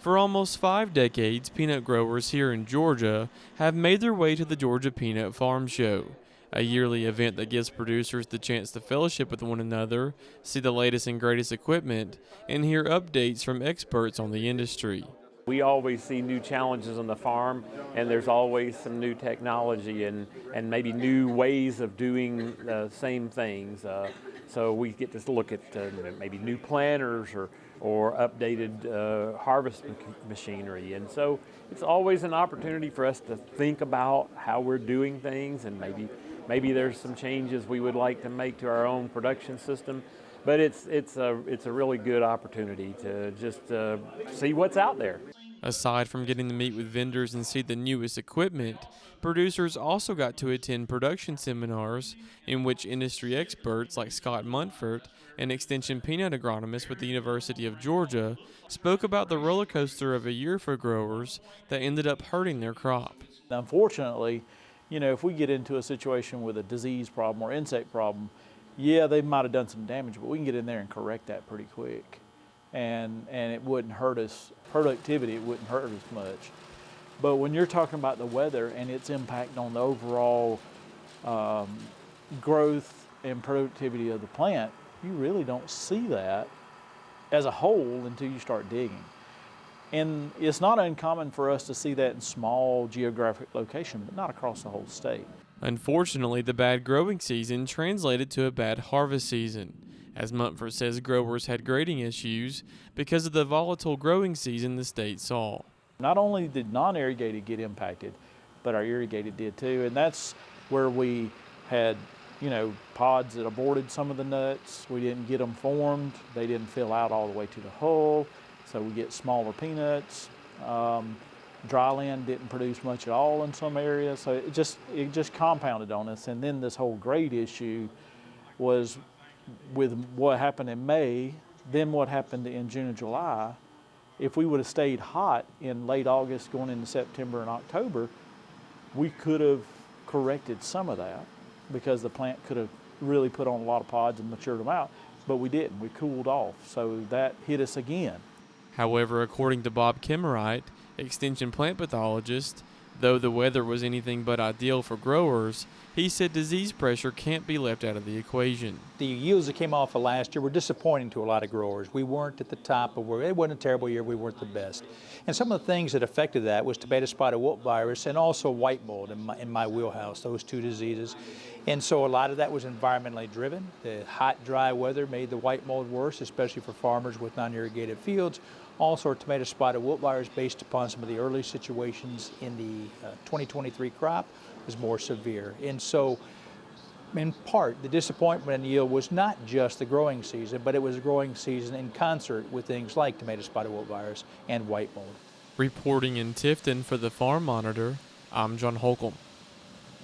For almost 5 decades, peanut growers here in Georgia have made their way to the Georgia Peanut Farm Show, a yearly event that gives producers the chance to fellowship with one another, see the latest and greatest equipment, and hear updates from experts on the industry. We always see new challenges on the farm, and there's always some new technology and maybe new ways of doing the same things. So we get to look at maybe new planters or updated harvest machinery. And so it's always an opportunity for us to think about how we're doing things, and maybe there's some changes we would like to make to our own production system. But it's a really good opportunity to just see what's out there. Aside from getting to meet with vendors and see the newest equipment, producers also got to attend production seminars in which industry experts like Scott Munford, an extension peanut agronomist with the University of Georgia, spoke about the roller coaster of a year for growers that ended up hurting their crop. Unfortunately, if we get into a situation with a disease problem or insect problem, yeah, they might have done some damage, but we can get in there and correct that pretty quick. And it wouldn't hurt us, productivity, it wouldn't hurt us much. But when you're talking about the weather and its impact on the overall growth and productivity of the plant, you really don't see that as a whole until you start digging. And it's not uncommon for us to see that in small geographic locations, but not across the whole state. Unfortunately, the bad growing season translated to a bad harvest season. As Munford says, growers had grading issues because of the volatile growing season the state saw. Not only did non-irrigated get impacted, but our irrigated did too. And that's where we had, pods that aborted some of the nuts. We didn't get them formed. They didn't fill out all the way to the hull. So we get smaller peanuts. Dry land didn't produce much at all in some areas. So it just compounded on us. And then this whole grade issue was with what happened in May, then what happened in June and July. If we would have stayed hot in late August going into September and October, we could have corrected some of that because the plant could have really put on a lot of pods and matured them out, but we didn't. We cooled off, so that hit us again. However, according to Bob Kimmerite, extension plant pathologist, though the weather was anything but ideal for growers, he said disease pressure can't be left out of the equation. The yields that came off of last year were disappointing to a lot of growers. We weren't at the top of where, it wasn't a terrible year, we weren't the best. And some of the things that affected that was tomato spotted wilt virus and also white mold in my wheelhouse, those two diseases. And so a lot of that was environmentally driven. The hot, dry weather made the white mold worse, especially for farmers with non-irrigated fields. Also, tomato spotted wilt virus, based upon some of the early situations in the 2023 crop, was more severe. And so, in part, the disappointment in yield was not just the growing season, but it was a growing season in concert with things like tomato spotted wilt virus and white mold. Reporting in Tifton for the Farm Monitor, I'm John Holcomb.